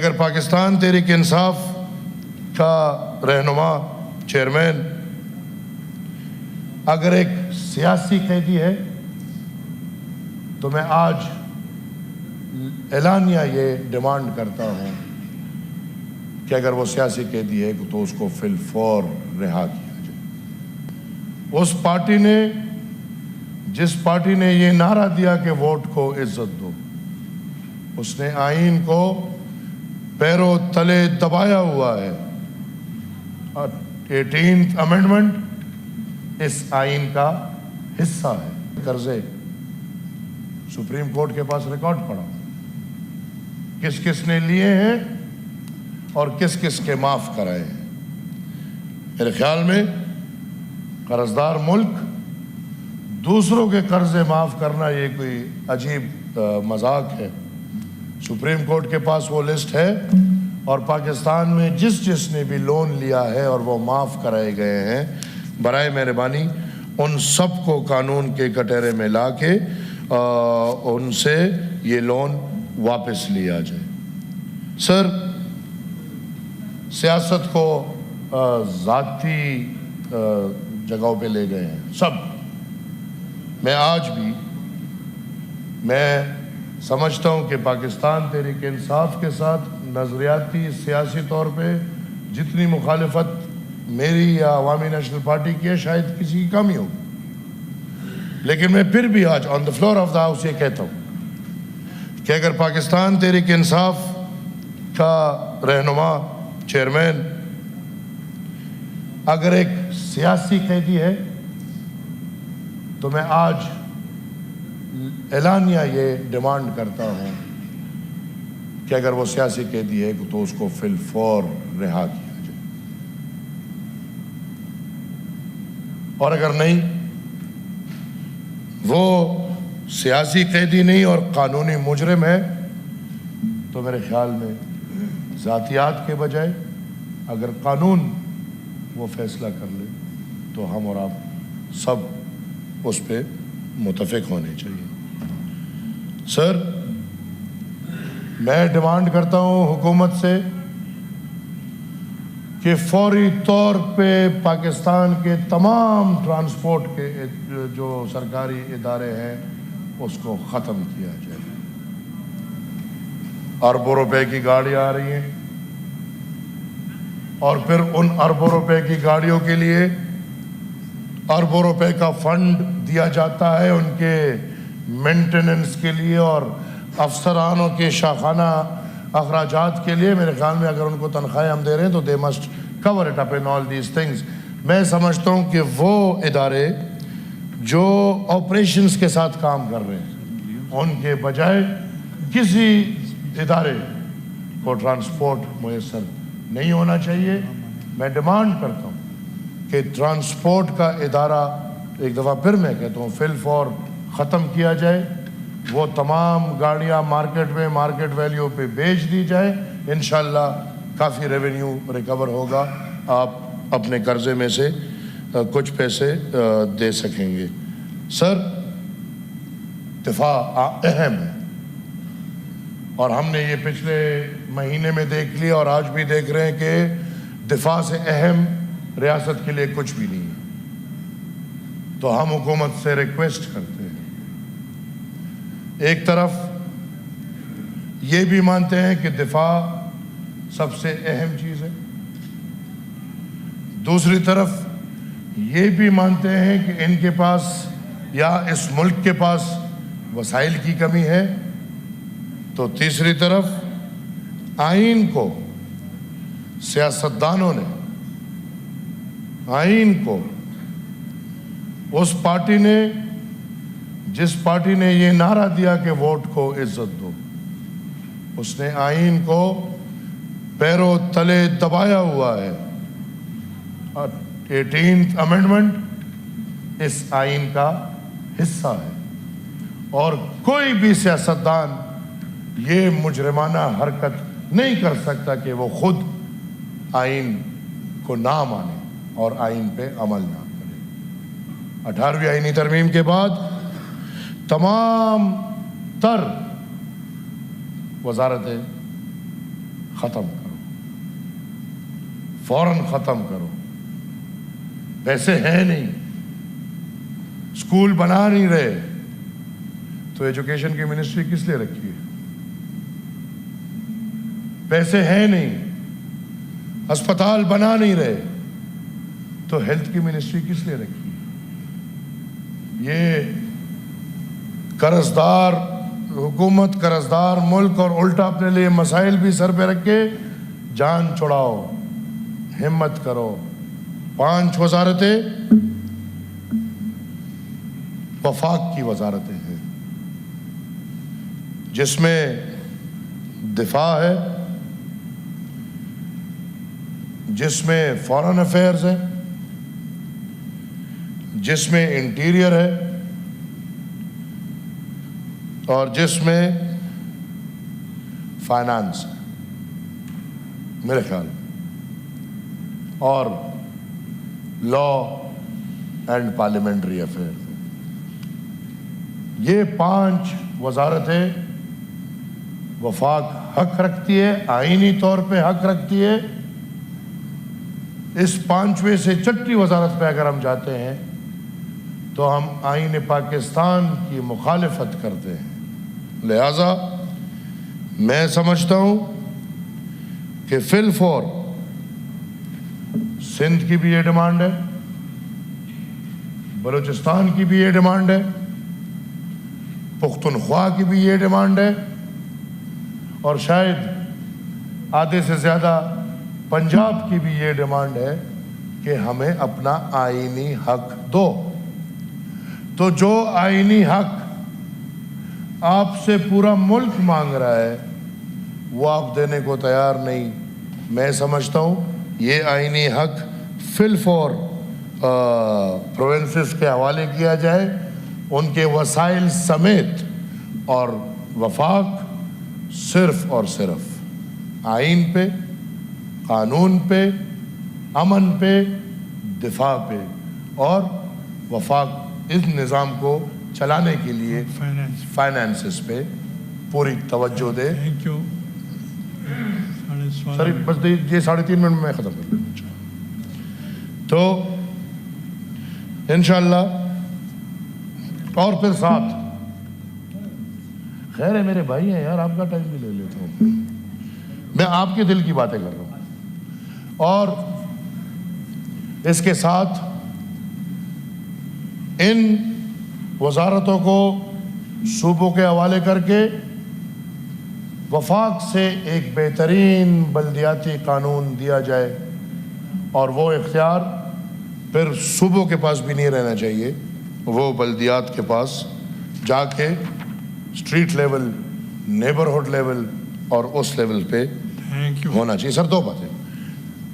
اگر پاکستان تحریک انصاف کا رہنما چیئرمین اگر ایک سیاسی قیدی ہے تو میں آج اعلانیہ یہ ڈیمانڈ کرتا ہوں کہ اگر وہ سیاسی قیدی ہے تو اس کو فی الفور رہا کیا جائے۔ اس پارٹی نے جس پارٹی نے یہ نعرہ دیا کہ ووٹ کو عزت دو، اس نے آئین کو پیروں تلے دبایا ہوا ہے۔ 18th امینڈمنٹ اس آئین کا حصہ ہے۔ قرضے سپریم کورٹ کے پاس ریکارڈ پڑا، کس کس نے لیے ہیں اور کس کس کے معاف کرائے ہیں۔ میرے خیال میں قرضدار ملک دوسروں کے قرضے معاف کرنا یہ کوئی عجیب مذاق ہے۔ سپریم کورٹ کے پاس وہ لسٹ ہے، اور پاکستان میں جس نے بھی لون لیا ہے اور وہ معاف کرائے گئے ہیں، برائے مہربانی ان سب کو قانون کے کٹہرے میں لا کے ان سے یہ لون واپس لیا جائے۔ سر، سیاست کو ذاتی جگہوں پہ لے گئے ہیں سب۔ میں آج بھی سمجھتا ہوں کہ پاکستان تحریک انصاف کے ساتھ نظریاتی سیاسی طور پہ جتنی مخالفت میری یا عوامی نیشنل پارٹی کی ہے، شاید کسی کی کم ہی ہوگی، لیکن میں پھر بھی آج on the floor of the house یہ کہتا ہوں کہ اگر پاکستان تحریک انصاف کا رہنما چیئرمین اگر ایک سیاسی قیدی ہے تو میں آج اعلانیہ یہ ڈیمانڈ کرتا ہوں کہ اگر وہ سیاسی قیدی ہے تو اس کو فی الفور رہا کیا جائے، اور اگر نہیں، وہ سیاسی قیدی نہیں اور قانونی مجرم ہے، تو میرے خیال میں ذاتیات کے بجائے اگر قانون وہ فیصلہ کر لے تو ہم اور آپ سب اس پہ متفق ہونے چاہیے۔ سر، میں ڈیمانڈ کرتا ہوں حکومت سے کہ فوری طور پہ پاکستان کے تمام ٹرانسپورٹ کے جو سرکاری ادارے ہیں اس کو ختم کیا جائے۔ اربوں روپے کی گاڑیاں آ رہی ہیں، اور پھر ان اربوں روپے کی گاڑیوں کے لیے اربوں روپے کا فنڈ دیا جاتا ہے ان کے مینٹیننس کے لیے اور افسرانوں کے شاخانہ اخراجات کے لیے۔ میرے خیال میں اگر ان کو تنخواہیں ہم دے رہے ہیں تو they must cover it up in all these things. میں سمجھتا ہوں کہ وہ ادارے جو آپریشنز کے ساتھ کام کر رہے ہیں، ان کے بجائے کسی ادارے کو ٹرانسپورٹ میسر نہیں ہونا چاہیے۔ میں ڈیمانڈ کرتا ہوں کہ ٹرانسپورٹ کا ادارہ ایک دفعہ پھر میں کہتا ہوں فی الفور ختم کیا جائے، وہ تمام گاڑیاں مارکیٹ میں مارکیٹ ویلیو پہ بیچ دی جائے، انشاءاللہ کافی ریونیو ریکور ہوگا، آپ اپنے قرضے میں سے کچھ پیسے دے سکیں گے۔ سر، دفاع اہم ہے، اور ہم نے یہ پچھلے مہینے میں دیکھ لیا اور آج بھی دیکھ رہے ہیں کہ دفاع سے اہم ریاست کے لیے کچھ بھی نہیں ہے۔ تو ہم حکومت سے ریکویسٹ کرتے ہیں، ایک طرف یہ بھی مانتے ہیں کہ دفاع سب سے اہم چیز ہے، دوسری طرف یہ بھی مانتے ہیں کہ ان کے پاس یا اس ملک کے پاس وسائل کی کمی ہے، تو تیسری طرف آئین کو سیاستدانوں نے آئین کو اس پارٹی نے جس پارٹی نے یہ نعرہ دیا کہ ووٹ کو عزت دو، اس نے آئین کو پیروں تلے دبایا ہوا ہے۔ 18th امینڈمنٹ اس آئین کا حصہ ہے، اور کوئی بھی سیاستدان یہ مجرمانہ حرکت نہیں کر سکتا کہ وہ خود آئین کو نہ مانے اور آئین پہ عمل نہ کرے۔ 18ویں آئینی ترمیم کے بعد تمام تر وزارتیں ختم کرو، فوراً ختم کرو. پیسے ہیں نہیں، اسکول بنا نہیں رہے، تو ایجوکیشن کی منسٹری کس لیے رکھی ہے؟ پیسے ہیں نہیں، اسپتال بنا نہیں رہے، تو ہیلتھ کی منسٹری کس لیے رکھی ہے؟ یہ قرضدار حکومت، قرضدار ملک، اور الٹا اپنے لیے مسائل بھی سر پہ رکھ کے جان چھڑاؤ. ہمت کرو. 5 وزارتیں وفاق کی وزارتیں ہیں، جس میں دفاع ہے، جس میں فارن افیئرز ہے، جس میں انٹیریئر ہے، اور جس میں فائنانس ہے میرے خیال، اور لا اینڈ پارلیمنٹری افیئر. یہ 5 وزارتیں وفاق حق رکھتی ہے، آئینی طور پہ حق رکھتی ہے. اس 5ویں سے چھٹی وزارت پہ اگر ہم جاتے ہیں تو ہم آئین پاکستان کی مخالفت کرتے ہیں. لہذا میں سمجھتا ہوں کہ فی الفور سندھ کی بھی یہ ڈیمانڈ ہے، بلوچستان کی بھی یہ ڈیمانڈ ہے، پختونخوا کی بھی یہ ڈیمانڈ ہے، اور شاید آدھے سے زیادہ پنجاب کی بھی یہ ڈیمانڈ ہے کہ ہمیں اپنا آئینی حق دو. تو جو آئینی حق آپ سے پورا ملک مانگ رہا ہے وہ آپ دینے کو تیار نہیں. میں سمجھتا ہوں یہ آئینی حق فی الفور پروونسز کے حوالے کیا جائے، ان کے وسائل سمیت، اور وفاق صرف اور صرف آئین پہ، قانون پہ، امن پہ، دفاع پہ، اور وفاق اس نظام کو چلانے کے لیے فائنانسز پہ پوری توجہ دے. سر بس یہ 3.5 منٹ میں ختم کر لوں. تو انشاءاللہ، اور پھر ساتھ خیر ہے میرے بھائی ہیں یار، آپ کا ٹائم بھی لے لیتا ہوں، میں آپ کے دل کی باتیں کر رہا ہوں. اور اس کے ساتھ ان وزارتوں کو صوبوں کے حوالے کر کے وفاق سے ایک بہترین بلدیاتی قانون دیا جائے، اور وہ اختیار پھر صوبوں کے پاس بھی نہیں رہنا چاہیے، وہ بلدیات کے پاس جا کے اسٹریٹ لیول، نیبرہڈ لیول اور اس لیول پہ ہونا چاہیے. سر 2 باتیں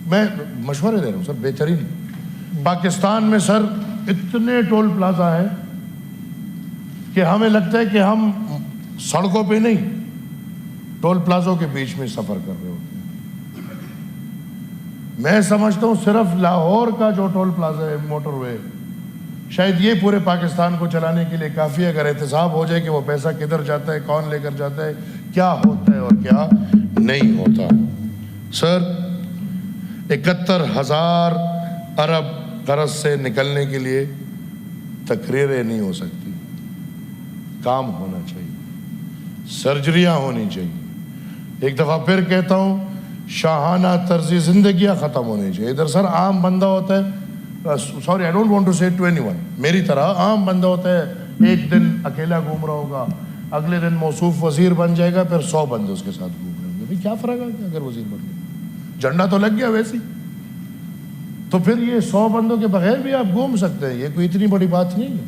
میں مشورے دے رہا ہوں سر. بہترین پاکستان میں سر اتنے ٹول پلازا ہے کہ ہمیں لگتا ہے کہ ہم سڑکوں پہ نہیں، ٹول پلازوں کے بیچ میں سفر کر رہے ہوتے ہیں. میں سمجھتا ہوں صرف لاہور کا جو ٹول پلازا ہے، موٹر وے، شاید یہ پورے پاکستان کو چلانے کے لیے کافی ہے. اگر احتساب ہو جائے کہ وہ پیسہ کدھر جاتا ہے، کون لے کر جاتا ہے، کیا ہوتا ہے اور کیا نہیں ہوتا. سر 71,000 ارب قرض سے نکلنے کے لیے تقریریں نہیں ہو سکتی، کام ہونا چاہیے، سرجریاں ہونی چاہیے. ایک دفعہ پھر کہتا ہوں، شاہانہ طرز زندگیاں ختم ہونی چاہیے. ادھر سر عام بندہ ہوتا ہے، sorry I don't want to say to anyone, میری طرح عام بندہ ہوتا ہے، ایک دن اکیلا گھوم رہا ہوگا، اگلے دن موصوف وزیر بن جائے گا، پھر 100 بندے اس کے ساتھ گھوم رہے ہوں گے. بھائی کیا فرق ہے اگر وزیر بن گیا، جھنڈا تو لگ گیا ویسے ہی. تو پھر یہ 100 بندوں کے بغیر بھی آپ گھوم سکتے ہیں، یہ کوئی اتنی بڑی بات نہیں ہے.